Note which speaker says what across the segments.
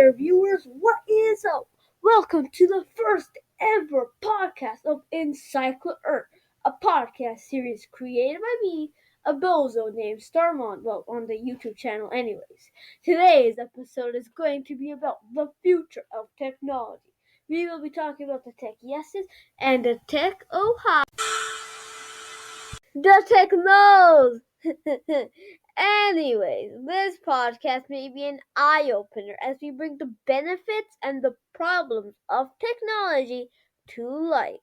Speaker 1: there, viewers. What is up? Welcome to the first ever podcast of EncycloEarth, a podcast series created by me, a bozo named Starmont, on the YouTube channel anyways. Today's episode is going to be about the future of technology. We will be talking about the tech yeses and the tech oh hi. The tech no's! Anyways, this podcast may be an eye-opener as we bring the benefits and the problems of technology to light.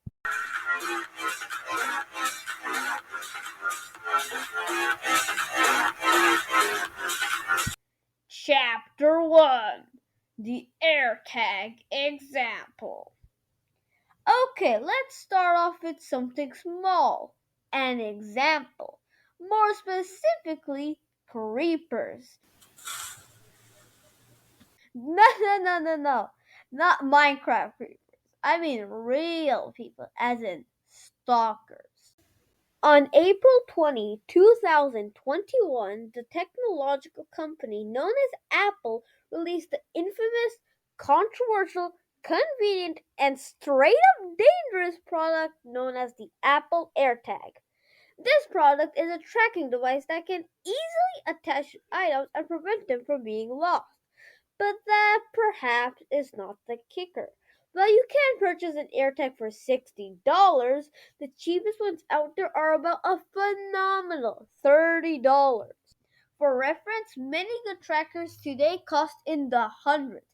Speaker 1: Chapter 1: The AirTag Example. Okay, let's start off with something small. An example. More specifically, creepers. No. Not Minecraft creepers. I mean real people, as in stalkers. On April 20, 2021, the technological company known as Apple released the infamous, controversial, convenient, and straight-up dangerous product known as the Apple Airtag. This product is a tracking device that can easily attach items and prevent them from being lost. But that perhaps is not the kicker. While you can purchase an AirTag for $60, the cheapest ones out there are about a phenomenal $30. For reference, many good trackers today cost in the hundreds.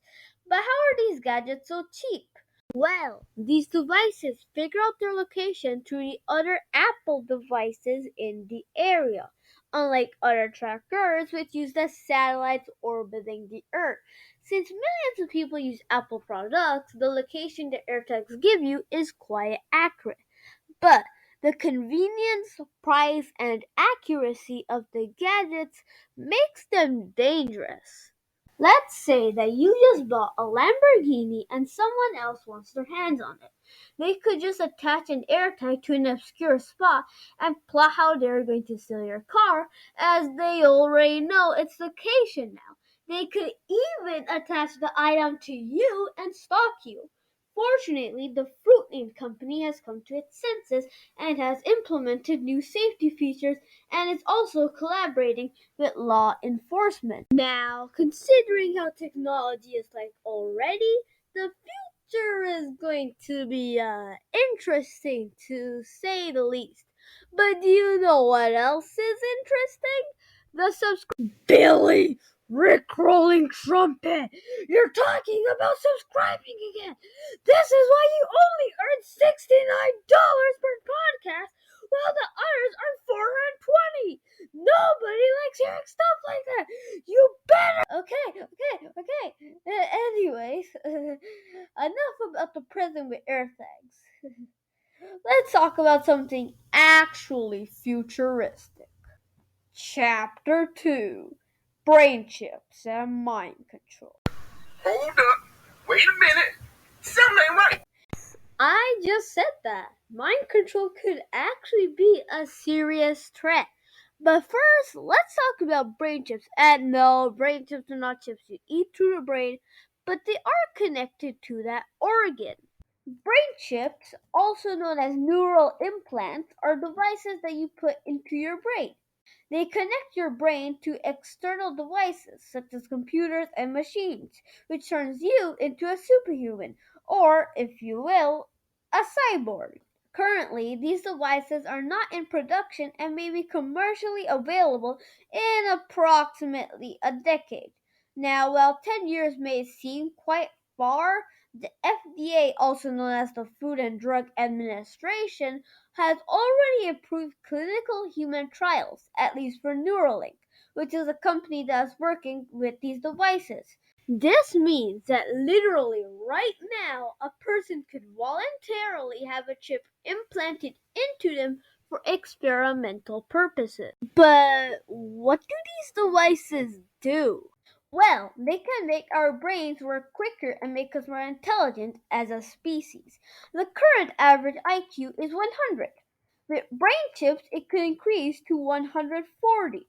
Speaker 1: But how are these gadgets so cheap? Well, these devices figure out their location through the other Apple devices in the area, unlike other trackers which use the satellites orbiting the Earth. Since millions of people use Apple products, the location the AirTags give you is quite accurate. But the convenience, price, and accuracy of the gadgets makes them dangerous. Let's say that you just bought a Lamborghini and someone else wants their hands on it. They could just attach an AirTag to an obscure spot and plot how they're going to steal your car, as they already know its location now. They could even attach the item to you and stalk you. Fortunately, the Fruit Name company has come to its senses and has implemented new safety features and is also collaborating with law enforcement. Now, considering how technology is like already, the future is going to be interesting to say the least. But do you know what else is interesting? The Billy! Rick-rolling trumpet! You're talking about subscribing again! This is why you only earn $69 per podcast, while the others are $420. Nobody likes hearing stuff like that. You better. Okay. Anyways, enough about the present with AirTags. Let's talk about something actually futuristic. Chapter 2: Brain chips and mind control.
Speaker 2: Hold up. Wait a minute. Something ain't right.
Speaker 1: I just said that. Mind control could actually be a serious threat. But first, let's talk about brain chips. And no, brain chips are not chips you eat through the brain, but they are connected to that organ. Brain chips, also known as neural implants, are devices that you put into your brain. They connect your brain to external devices such as computers and machines, which turns you into a superhuman, or, if you will, a cyborg. Currently, these devices are not in production and may be commercially available in approximately a decade. Now, while 10 years may seem quite far, the FDA, also known as the Food and Drug Administration, has already approved clinical human trials, at least for Neuralink, which is a company that is working with these devices. This means that literally right now, a person could voluntarily have a chip implanted into them for experimental purposes. But what do these devices do? Well, they can make our brains work quicker and make us more intelligent as a species. The current average IQ is 100. With brain chips, it could increase to 140.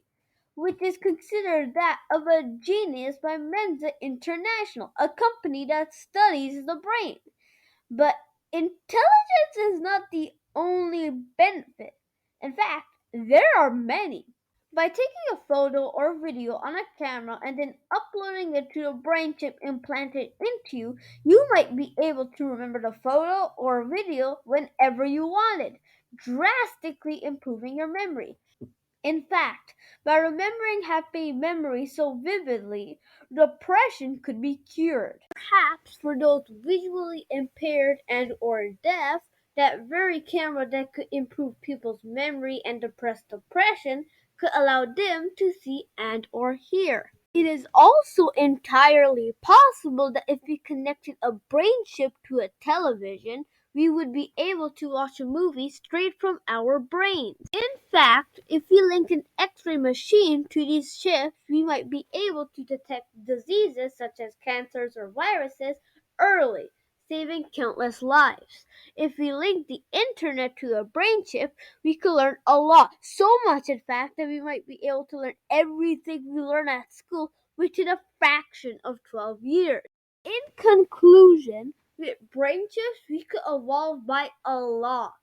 Speaker 1: which is considered that of a genius by Mensa International, a company that studies the brain. But intelligence is not the only benefit. In fact, there are many. By taking a photo or video on a camera and then uploading it to a brain chip implanted into you, you might be able to remember the photo or video whenever you wanted, drastically improving your memory. In fact, by remembering happy memories so vividly, depression could be cured. Perhaps for those visually impaired and or deaf, that very camera that could improve people's memory and depress depression could allow them to see and or hear. It is also entirely possible that if we connected a brain chip to a television, we would be able to watch a movie straight from our brains. In fact, if we linked an X-ray machine to these chips, we might be able to detect diseases such as cancers or viruses early, saving countless lives. If we link the internet to a brain chip, we could learn a lot. So much, in fact, that we might be able to learn everything we learn at school within a fraction of 12 years. In conclusion, with brain chips, we could evolve by a lot.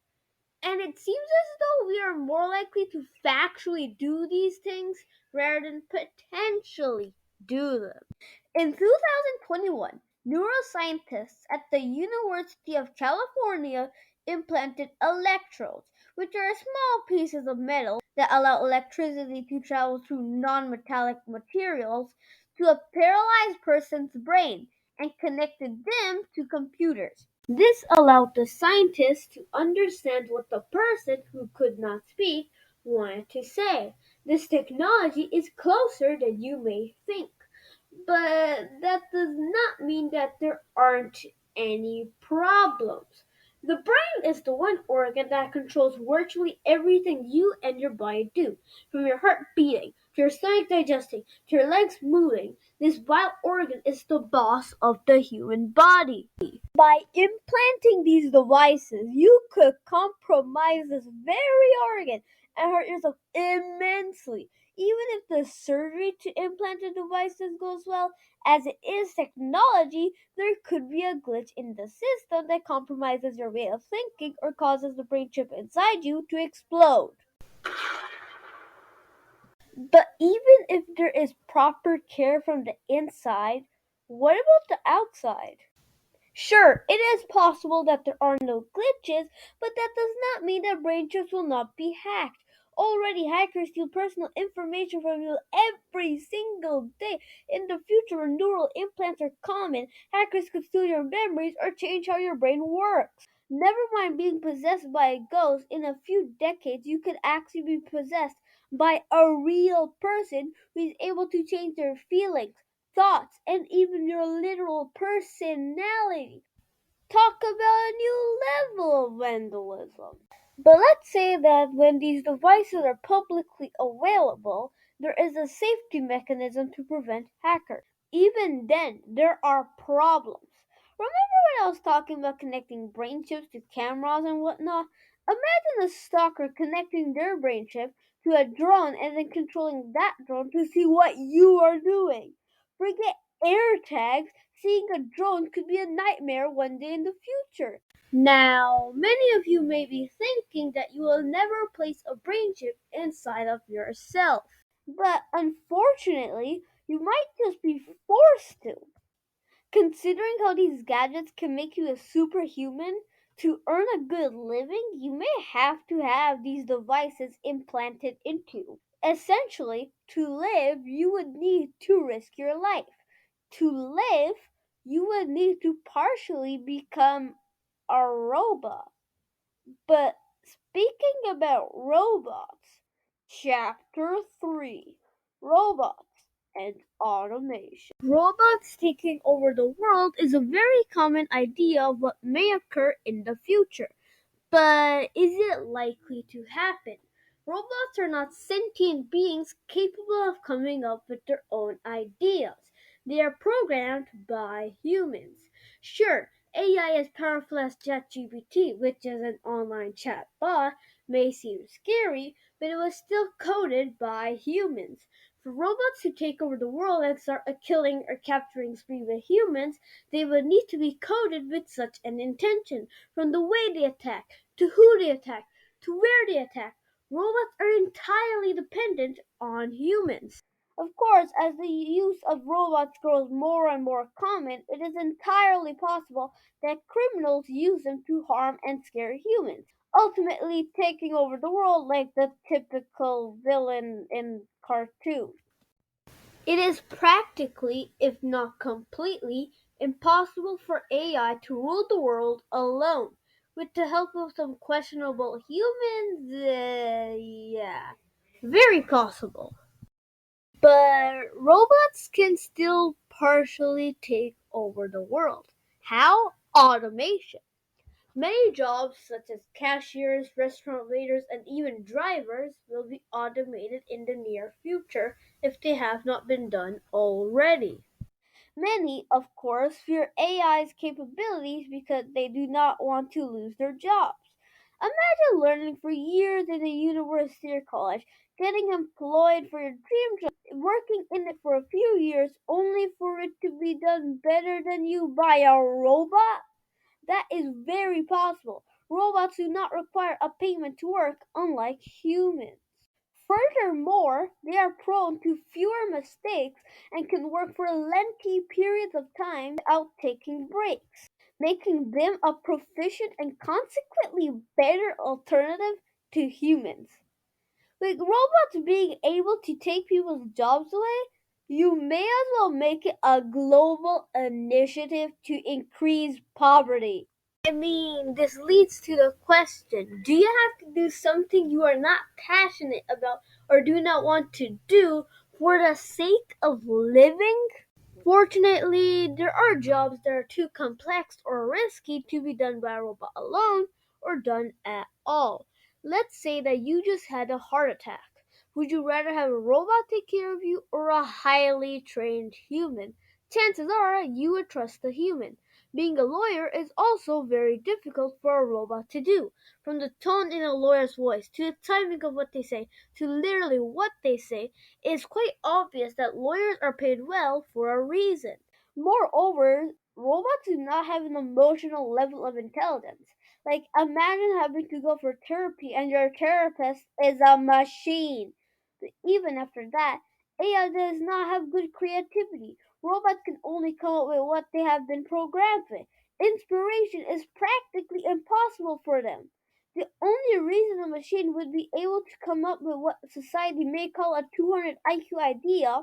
Speaker 1: And it seems as though we are more likely to factually do these things rather than potentially do them. In 2021, neuroscientists at the University of California implanted electrodes, which are small pieces of metal that allow electricity to travel through non-metallic materials to a paralyzed person's brain and connected them to computers. This allowed the scientists to understand what the person who could not speak wanted to say. This technology is closer than you may think. But that does not mean that there aren't any problems. The brain is the one organ that controls virtually everything you and your body do. From your heart beating, to your stomach digesting, to your legs moving, this vital organ is the boss of the human body. By implanting these devices, you could compromise this very organ and hurt yourself immensely. Even if the surgery to implant the devices goes well, as it is technology, there could be a glitch in the system that compromises your way of thinking or causes the brain chip inside you to explode. But even if there is proper care from the inside, what about the outside? Sure, it is possible that there are no glitches, but that does not mean that brain chips will not be hacked. Already, hackers steal personal information from you every single day. In the future, when neural implants are common, hackers could steal your memories or change how your brain works. Never mind being possessed by a ghost, in a few decades, you could actually be possessed by a real person who is able to change their feelings, thoughts, and even your literal personality. Talk about a new level of vandalism. But let's say that when these devices are publicly available, there is a safety mechanism to prevent hackers. Even then, there are problems. Remember when I was talking about connecting brain chips to cameras and whatnot? Imagine a stalker connecting their brain chip to a drone and then controlling that drone to see what you are doing. Forget AirTags, seeing a drone could be a nightmare one day in the future. Now, many of you may be thinking that you will never place a brain chip inside of yourself. But unfortunately, you might just be forced to. Considering how these gadgets can make you a superhuman, to earn a good living, you may have to have these devices implanted into you. Essentially, to live, you would need to risk your life. To live, you would need to partially become a robot. But speaking about robots, Chapter 3, Robots and Automation. Robots taking over the world is a very common idea of what may occur in the future. But is it likely to happen? Robots are not sentient beings capable of coming up with their own ideas. They are programmed by humans. Sure, AI as powerful as ChatGPT, which is an online chat bot, may seem scary, but it was still coded by humans. For robots to take over the world and start a killing or capturing spree with humans, they would need to be coded with such an intention, from the way they attack, to who they attack, to where they attack. Robots are entirely dependent on humans. Of course, as the use of robots grows more and more common, it is entirely possible that criminals use them to harm and scare humans, ultimately taking over the world like the typical villain in cartoons. It is practically, if not completely, impossible for AI to rule the world alone. With the help of some questionable humans, yeah, very possible. But robots can still partially take over the world. How? Automation. Many jobs, such as cashiers, restaurant waiters, and even drivers, will be automated in the near future if they have not been done already. Many, of course, fear AI's capabilities because they do not want to lose their jobs. Imagine learning for years in a university or college, getting employed for your dream job, working in it for a few years only for it to be done better than you by a robot. That is very possible. Robots do not require a payment to work, unlike humans. Furthermore, they are prone to fewer mistakes and can work for lengthy periods of time without taking breaks, making them a proficient and consequently better alternative to humans. With robots being able to take people's jobs away, you may as well make it a global initiative to increase poverty. I mean, this leads to the question, do you have to do something you are not passionate about or do not want to do for the sake of living? Fortunately, there are jobs that are too complex or risky to be done by a robot alone or done at all. Let's say that you just had a heart attack. Would you rather have a robot take care of you or a highly trained human? Chances are you would trust the human. Being a lawyer is also very difficult for a robot to do. From the tone in a lawyer's voice to the timing of what they say to literally what they say, it is quite obvious that lawyers are paid well for a reason. Moreover, robots do not have an emotional level of intelligence. Like, imagine having to go for therapy and your therapist is a machine. But even after that, AI does not have good creativity. Robots can only come up with what they have been programmed with. Inspiration is practically impossible for them. The only reason a machine would be able to come up with what society may call a 200 IQ idea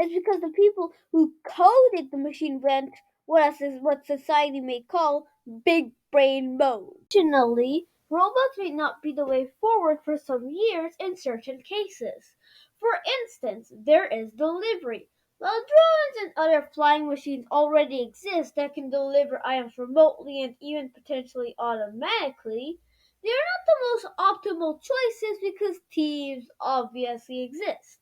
Speaker 1: is because the people who coded the machine went what society may call big brain mode. Additionally, robots may not be the way forward for some years in certain cases. For instance, there is delivery. While drones and other flying machines already exist that can deliver items remotely and even potentially automatically, they are not the most optimal choices because thieves obviously exist.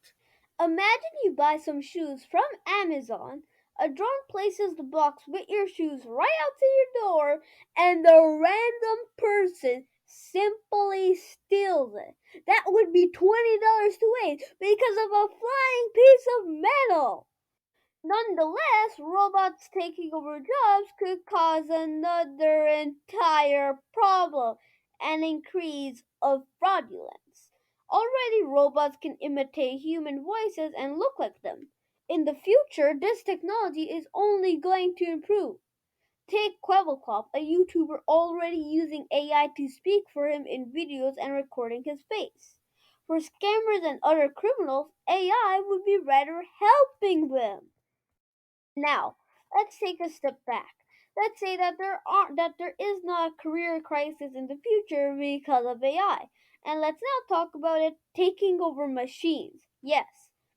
Speaker 1: Imagine you buy some shoes from Amazon, a drone places the box with your shoes right outside your door, and the random person simply steals it. That would be $20 to waste because of a flying piece of metal. Nonetheless, robots taking over jobs could cause another entire problem, an increase of fraudulence. Already, robots can imitate human voices and look like them. In the future, this technology is only going to improve. Take Kwebbelkop, a YouTuber already using AI to speak for him in videos and recording his face. For scammers and other criminals, AI would be rather helping them. Now, let's take a step back. Let's say that there is not a career crisis in the future because of AI. And let's now talk about it taking over machines. Yes,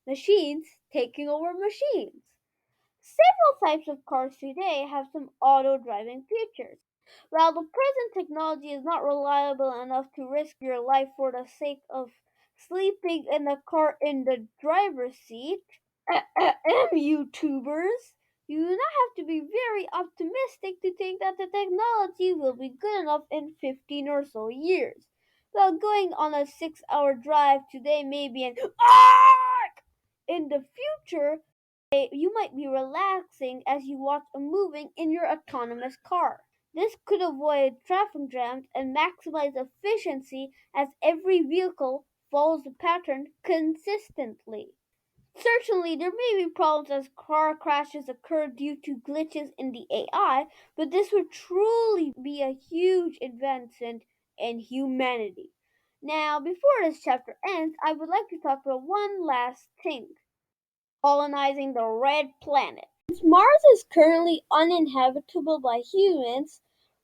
Speaker 1: machines taking over machines. Several types of cars today have some auto driving features. While the present technology is not reliable enough to risk your life for the sake of sleeping in the car in the driver's seat, YouTubers, you do not have to be very optimistic to think that the technology will be good enough in 15 or so years. While going on a 6-hour drive today may be an arc, In the future, you might be relaxing as you watch a movie in your autonomous car. This could avoid traffic jams and maximize efficiency as every vehicle follows the pattern consistently. Certainly, there may be problems as car crashes occur due to glitches in the AI, but this would truly be a huge advancement in humanity. Now, before this chapter ends, I would like to talk about one last thing: colonizing the red planet. Since Mars is currently uninhabitable by humans,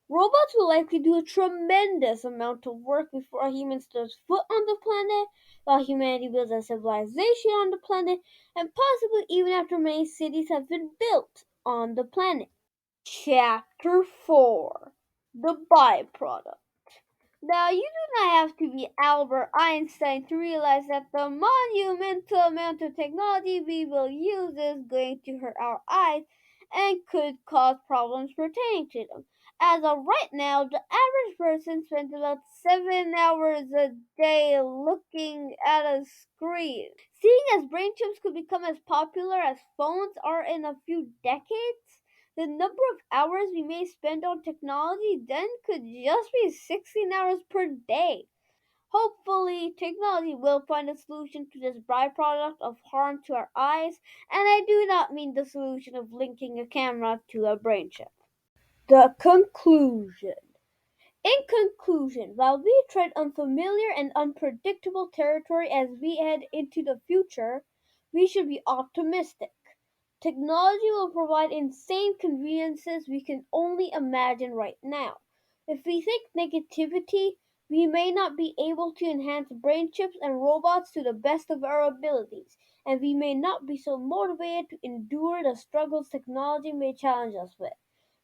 Speaker 1: robots will likely do a tremendous amount of work before humans step foot on the planet, while humanity builds a civilization on the planet, and possibly even after many cities have been built on the planet. Chapter 4: The Byproduct. Now, you do not have to be Albert Einstein to realize that the monumental amount of technology we will use is going to hurt our eyes and could cause problems pertaining to them. As of right now, the average person spends about 7 hours a day looking at a screen. Seeing as brain chips could become as popular as phones are in a few decades, the number of hours we may spend on technology then could just be 16 hours per day. Hopefully, technology will find a solution to this byproduct of harm to our eyes, and I do not mean the solution of linking a camera to a brain chip. The conclusion. In conclusion, while we tread unfamiliar and unpredictable territory as we head into the future, we should be optimistic. Technology will provide insane conveniences we can only imagine right now. If we think negativity, we may not be able to enhance brain chips and robots to the best of our abilities, and we may not be so motivated to endure the struggles technology may challenge us with.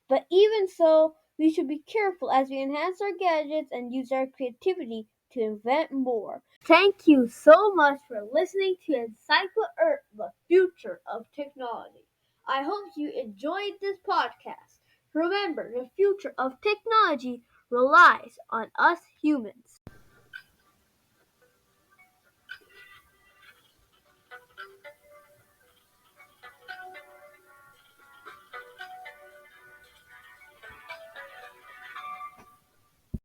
Speaker 1: But even so, we should be careful as we enhance our gadgets and use our creativity to invent more. Thank you so much for listening to EncycloEarth, the future of technology. I hope you enjoyed this podcast. Remember, the future of technology relies on us humans.